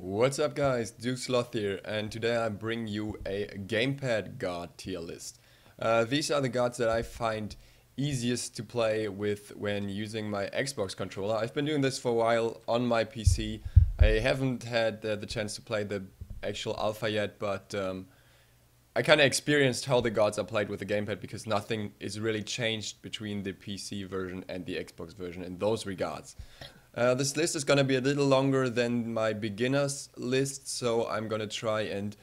What's up guys, Duke Sloth here, and today I bring you a Gamepad guard tier list. These are the guards that I find easiest to play with when using my Xbox controller. I've been doing this for a while on my PC. I haven't had the chance to play the actual alpha yet, but I kind of experienced how the guards are played with the gamepad because nothing is really changed between the PC version and the Xbox version in those regards. This list is going to be a little longer than my beginners list, so I'm going to try and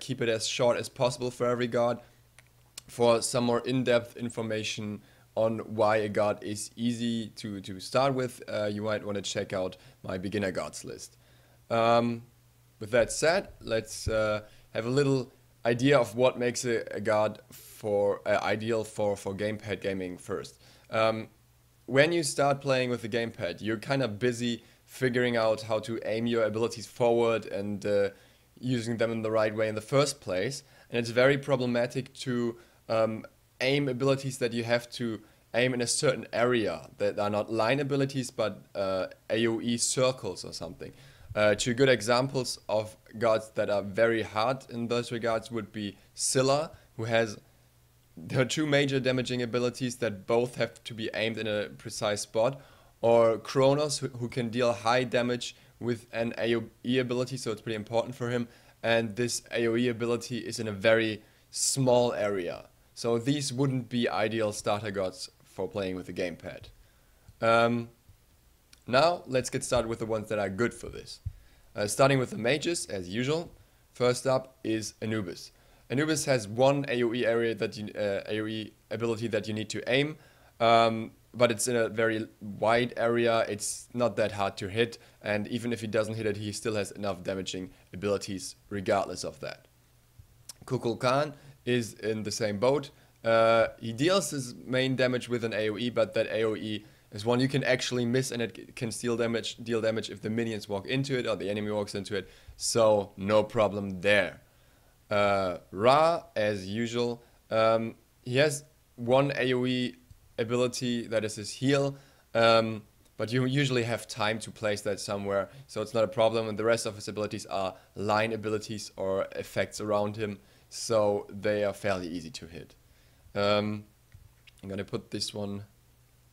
keep it as short as possible for every guard. For some more in-depth information on why a guard is easy to start with, you might want to check out my beginner guards list. With that said, let's have a little idea of what makes a guard ideal for gamepad gaming first. When you start playing with the gamepad, you're kind of busy figuring out how to aim your abilities forward and using them in the right way in the first place. And it's very problematic to aim abilities that you have to aim in a certain area that are not line abilities but AoE circles or something. Two good examples of guards that are very hard in those regards would be Scylla, who has her two major damaging abilities that both have to be aimed in a precise spot, or Kronos, who can deal high damage with an AoE ability, so it's pretty important for him, and this AoE ability is in a very small area. So these wouldn't be ideal starter guards for playing with the gamepad. Now let's get started with the ones that are good for this. Starting with the mages, as usual. First up is Anubis. Anubis has one AoE area that AoE ability that you need to aim, but it's in a very wide area. It's not that hard to hit, and even if he doesn't hit it, he still has enough damaging abilities regardless of that. Kukulkan is in the same boat. He deals his main damage with an AoE, but that AoE is one you can actually miss, and it can deal damage if the minions walk into it or the enemy walks into it, so no problem there. Ra, as usual, he has one AoE ability that is his heal, but you usually have time to place that somewhere, so it's not a problem, and the rest of his abilities are line abilities or effects around him, so they are fairly easy to hit. I'm gonna put this one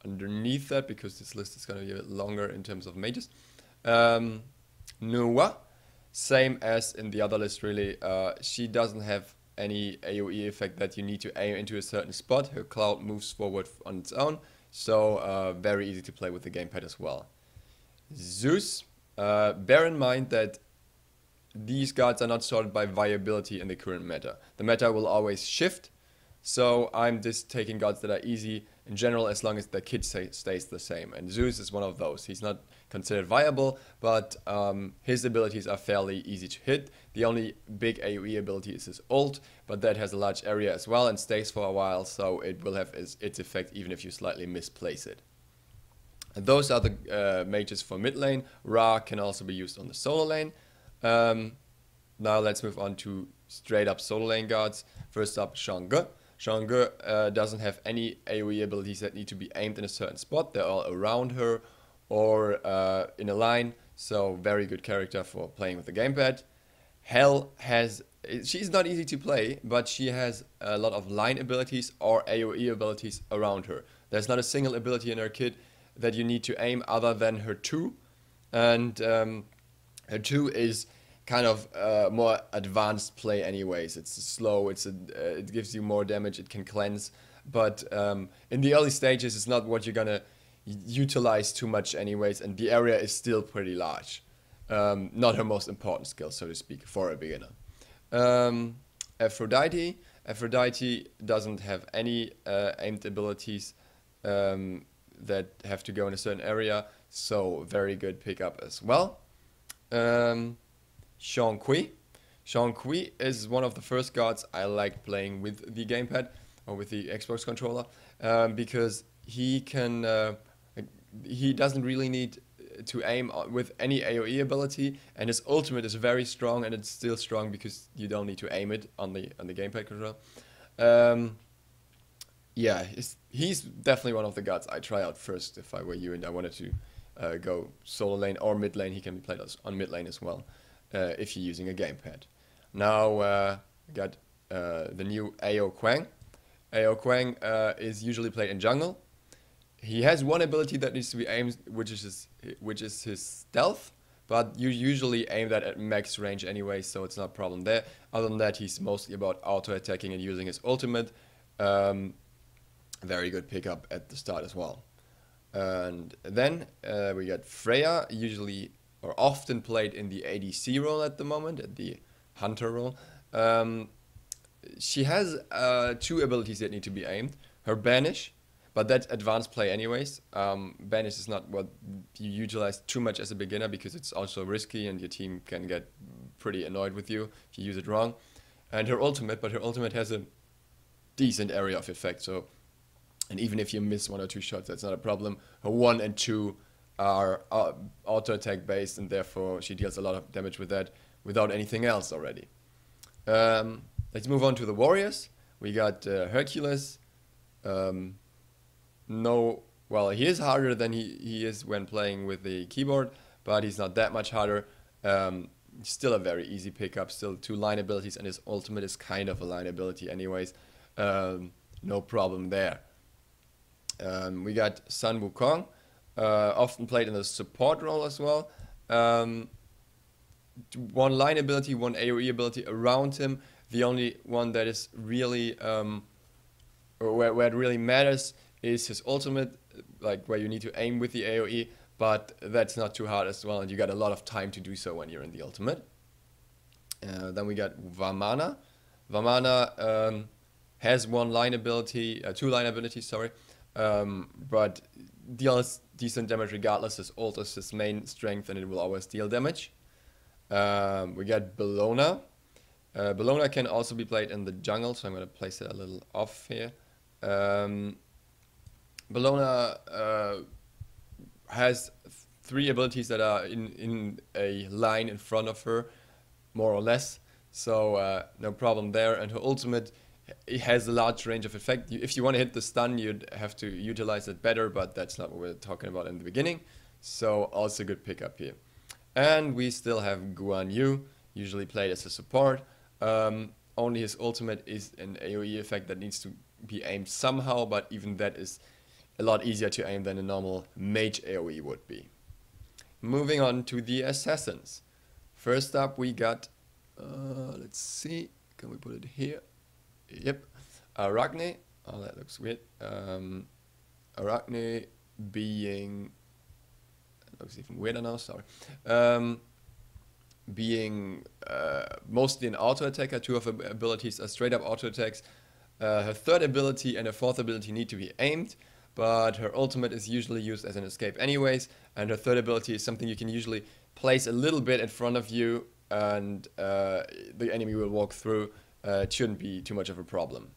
underneath that because this list is gonna be a bit longer in terms of mages. Nuwa, same as in the other list really, she doesn't have any AoE effect that you need to aim into a certain spot. Her cloud moves forward on its own, so very easy to play with the gamepad as well. Zeus, bear in mind that these guards are not sorted by viability in the current meta. The meta will always shift, so I'm just taking guards that are easy in general as long as the kit stays the same. And Zeus is one of those. He's not considered viable, but his abilities are fairly easy to hit. The only big AoE ability is his ult, but that has a large area as well and stays for a while, so it will have its effect even if you slightly misplace it. And those are the mages for mid lane. Ra can also be used on the solo lane. Now let's move on to straight up solo lane guards. First up, Zhonghe. Zhonghe doesn't have any AoE abilities that need to be aimed in a certain spot. They're all around her or in a line, so very good character for playing with the gamepad. Hel she's not easy to play, but she has a lot of line abilities or AoE abilities around her. There's not a single ability in her kit that you need to aim other than her 2, and her 2 is kind of more advanced play anyways. It's slow, it gives you more damage, it can cleanse, but in the early stages it's not what you're gonna utilize too much anyways, and the area is still pretty large. Not her most important skill, so to speak, for a beginner. Aphrodite doesn't have any aimed abilities that have to go in a certain area, so very good pickup as well. Zhonghe is one of the first guards I liked playing with the gamepad or with the Xbox controller, because he doesn't really need to aim with any AoE ability, and his ultimate is very strong, and it's still strong because you don't need to aim it on the gamepad controller. Yeah, he's definitely one of the guards I try out first if I were you and I wanted to go solo lane or mid lane. He can be played on mid lane as well. if you're using a gamepad. Now we got the new AO Kwang. AO Kwang is usually played in jungle. He has one ability that needs to be aimed, which is his stealth, but you usually aim that at max range anyway, so it's not a problem there. Other than that, he's mostly about auto-attacking and using his ultimate. Very good pickup at the start as well. And then we got Freya, usually or often played in the ADC role at the moment, at the Hunter role. She has two abilities that need to be aimed. Her Banish, but that's advanced play anyways. Banish is not what you utilize too much as a beginner because it's also risky and your team can get pretty annoyed with you if you use it wrong. And her ultimate, but her ultimate has a decent area of effect, so, and even if you miss 1 or 2 shots, that's not a problem. Her 1 and 2 are auto attack based, and therefore she deals a lot of damage with that without anything else already. Let's move on to the warriors. We got Hercules. Well, he is harder than he is when playing with the keyboard, but he's not that much harder. Still a very easy pickup, still 2 line abilities, and his ultimate is kind of a line ability anyways. No problem there. We got Sun Wukong, often played in the support role as well. 1 line ability, 1 AoE ability around him. The only one that is really, where it really matters is his ultimate, like where you need to aim with the AoE, but that's not too hard as well, and you got a lot of time to do so when you're in the ultimate. Then we got Vamana. Vamana has 1 line ability, 2 line abilities, sorry, but deals decent damage regardless. His ult is his main strength and it will always deal damage. We got Bellona. Bellona can also be played in the jungle, so I'm going to place it a little off here. Bellona has 3 abilities that are in a line in front of her, more or less, so no problem there. And her ultimate, it has a large range of effect. If you want to hit the stun, you'd have to utilize it better, but that's not what we're talking about in the beginning, so also good pickup here. And we still have Guan Yu, usually played as a support. Only his ultimate is an AoE effect that needs to be aimed somehow, but even that is a lot easier to aim than a normal Mage AoE would be. Moving on to the assassins. First up we got, let's see, can we put it here? Yep, Arachne. Oh, that looks weird. Arachne being, that looks even weirder now, sorry. Being mostly an auto attacker. 2 of her abilities are straight up auto attacks. Her 3rd ability and her 4th ability need to be aimed, but her ultimate is usually used as an escape anyways, and her 3rd ability is something you can usually place a little bit in front of you and the enemy will walk through. It shouldn't be too much of a problem.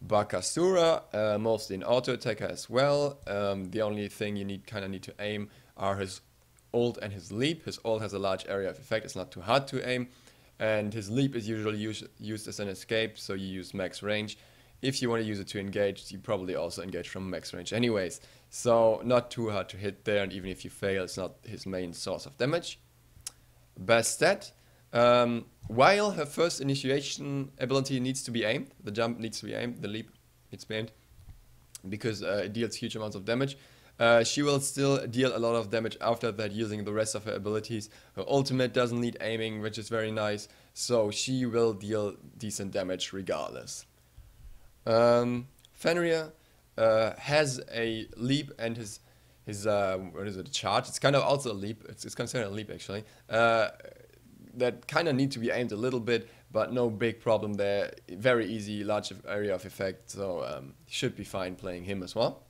Bakasura, mostly an auto attacker as well. The only thing you need to aim are his ult and his leap. His ult has a large area of effect, it's not too hard to aim, and his leap is usually used as an escape, so you use max range. If you want to use it to engage, you probably also engage from max range anyways, so not too hard to hit there, and even if you fail, it's not his main source of damage. Bastet, while her first initiation ability needs to be aimed, the jump needs to be aimed, the leap needs to be aimed, because it deals huge amounts of damage, she will still deal a lot of damage after that using the rest of her abilities. Her ultimate doesn't need aiming, which is very nice, so she will deal decent damage regardless. Fenrir has a leap and his what is it, a charge? It's kind of also a leap, it's considered a leap actually. That kind of need to be aimed a little bit, but no big problem there. Very easy, large area of effect, so should be fine playing him as well.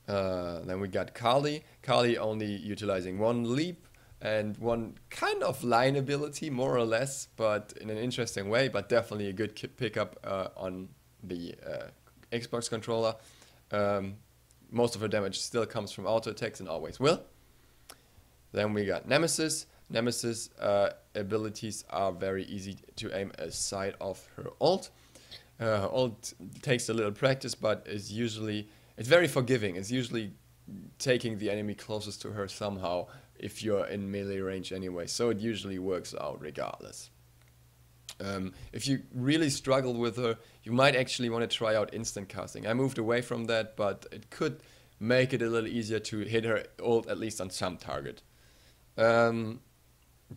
Then we got Kali. Kali only utilizing 1 leap and 1 kind of line ability, more or less, but in an interesting way, but definitely a good pickup on the Xbox controller. Most of her damage still comes from auto attacks and always will. Then we got Nemesis. Nemesis abilities are very easy to aim aside of her ult. Her ult takes a little practice, but is usually, it's very forgiving. It's usually taking the enemy closest to her somehow if you're in melee range anyway, so it usually works out regardless. If you really struggle with her, you might actually want to try out instant casting. I moved away from that, but it could make it a little easier to hit her ult at least on some target.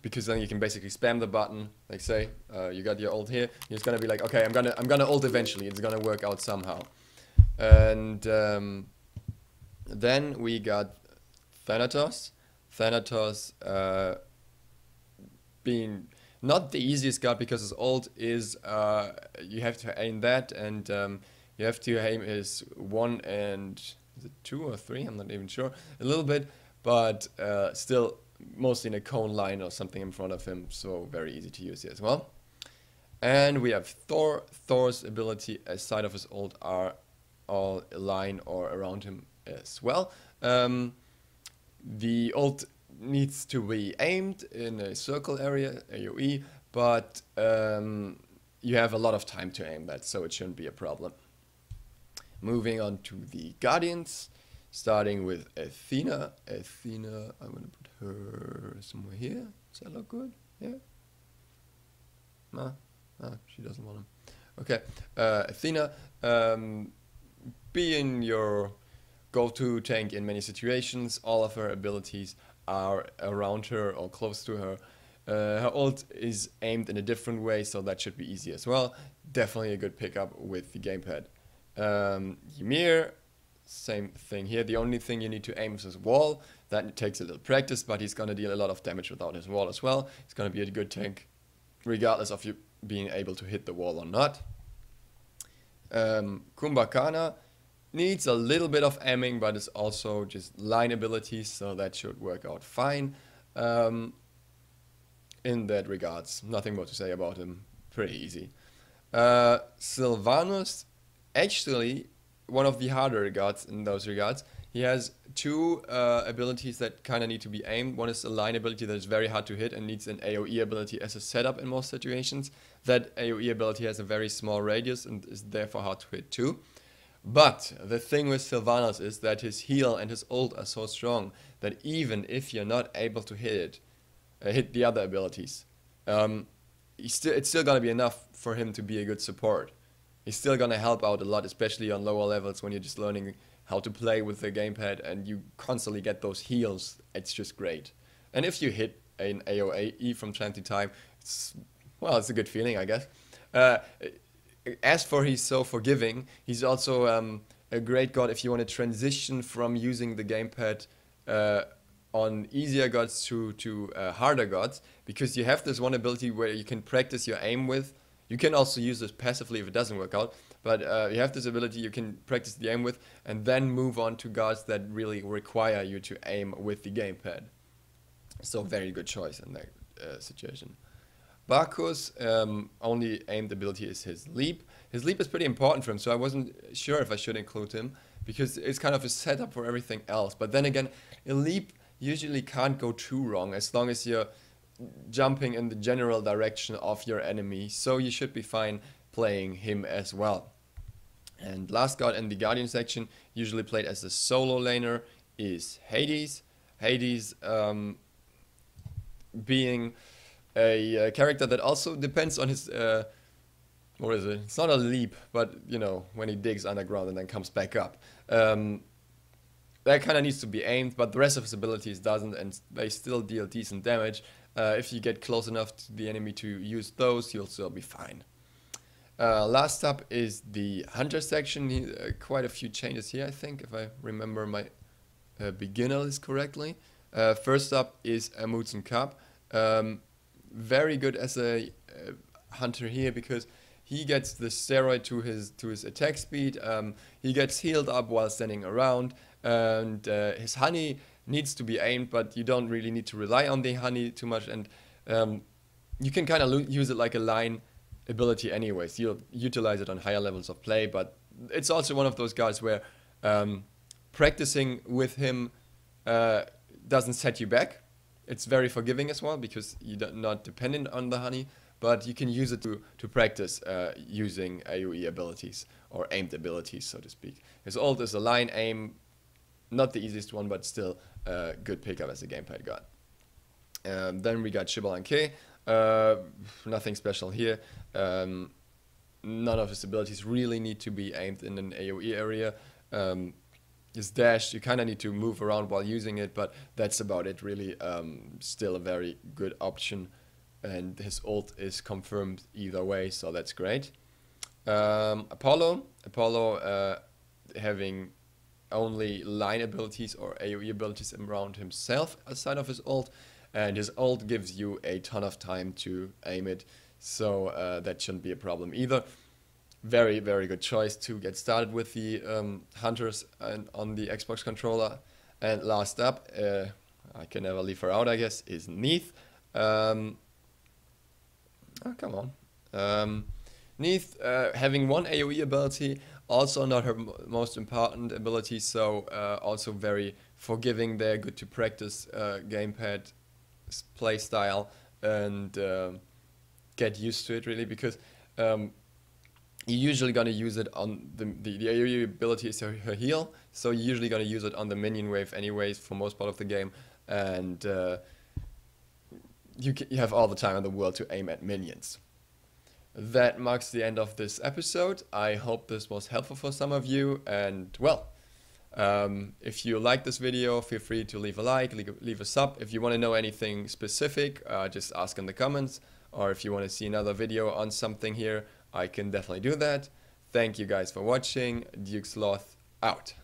Because then you can basically spam the button, like say, you got your ult here, you're just gonna be like, okay, I'm gonna ult eventually, it's gonna work out somehow. And then we got Thanatos. Thanatos being not the easiest god because his ult is, you have to aim that, and you have to aim his 1 and, is it 2 or 3? I'm not even sure. A little bit, but still mostly in a cone line or something in front of him, so very easy to use here as well. And we have Thor. Thor's ability aside of his ult are all line or around him as well. The ult needs to be aimed in a circle area, AoE, but you have a lot of time to aim that, so it shouldn't be a problem. Moving on to the Guardians, starting with Athena. Athena, I'm going to put her somewhere here. Does that look good? Yeah? No, she doesn't want him. Okay, Athena, being your go-to tank in many situations, all of her abilities are around her or close to her. Her ult is aimed in a different way, so that should be easy as well. Definitely a good pickup with the gamepad. Ymir, same thing here. The only thing you need to aim is his wall. That takes a little practice, but he's going to deal a lot of damage without his wall as well. He's going to be a good tank, regardless of you being able to hit the wall or not. Kumbhakana needs a little bit of aiming, but it's also just line abilities, so that should work out fine. In that regards, nothing more to say about him. Pretty easy. Sylvanus, actually one of the harder gods in those regards. He has two abilities that kind of need to be aimed. One is a line ability that is very hard to hit and needs an AoE ability as a setup in most situations. That AoE ability has a very small radius and is therefore hard to hit too. But the thing with Sylvanas is that his heal and his ult are so strong that even if you're not able to hit the other abilities, it's still gonna be enough for him to be a good support. He's still gonna help out a lot, especially on lower levels when you're just learning how to play with the gamepad and you constantly get those heals. It's just great. And if you hit an AoE from time to time, it's a good feeling, I guess. As for he's so forgiving, he's also a great god if you want to transition from using the gamepad on easier gods to harder gods, because you have this one ability where you can practice your aim with. You can also use this passively if it doesn't work out, but you have this ability you can practice the aim with and then move on to gods that really require you to aim with the gamepad. So very good choice in that situation. Bacchus, only aimed ability is his leap. His leap is pretty important for him, so I wasn't sure if I should include him, because it's kind of a setup for everything else. But then again, a leap usually can't go too wrong as long as you're jumping in the general direction of your enemy, so you should be fine playing him as well. And last god in the Guardian section, usually played as a solo laner, is Hades. Hades being a character that also depends on his, what is it? It's not a leap, but you know, when he digs underground and then comes back up. That kind of needs to be aimed, but the rest of his abilities doesn't, and they still deal decent damage. If you get close enough to the enemy to use those, you'll still be fine. Last up is the Hunter section. Quite a few changes here, I think, if I remember my beginner list correctly. First up is Amundsen Cup. Very good as a hunter here, because he gets the steroid to his attack speed. He gets healed up while standing around, and his honey needs to be aimed, but you don't really need to rely on the honey too much, and you can kind of use it like a line ability anyways. You'll utilize it on higher levels of play, but it's also one of those guys where practicing with him doesn't set you back. It's very forgiving as well, because you're not dependent on the honey, but you can use it to practice using AoE abilities or aimed abilities, so to speak. His ult is a line aim, not the easiest one, but still a good pickup as a gamepad god. Then we got Shibalanke. Nothing special here. None of his abilities really need to be aimed in an AoE area. His dash, you kind of need to move around while using it, but that's about it really. Still a very good option, and his ult is confirmed either way, so that's great. Apollo having only line abilities or AoE abilities around himself outside of his ult, and his ult gives you a ton of time to aim it, so that shouldn't be a problem either. Very, very good choice to get started with the hunters and on the Xbox controller. And last up, I can never leave her out, I guess, is Neith. Oh, come on. Neith having one AoE ability, also not her most important ability, so also very forgiving there, good to practice gamepad play style and get used to it really, because you're usually gonna use it on the AoE ability is her heal, so you're usually gonna use it on the minion wave anyways for most part of the game, and you have all the time in the world to aim at minions. That marks the end of this episode. I hope this was helpful for some of you, and well, if you like this video, feel free to leave a like, leave a sub. If you want to know anything specific, just ask in the comments, or if you want to see another video on something here, I can definitely do that. Thank you guys for watching. Duke Sloth out.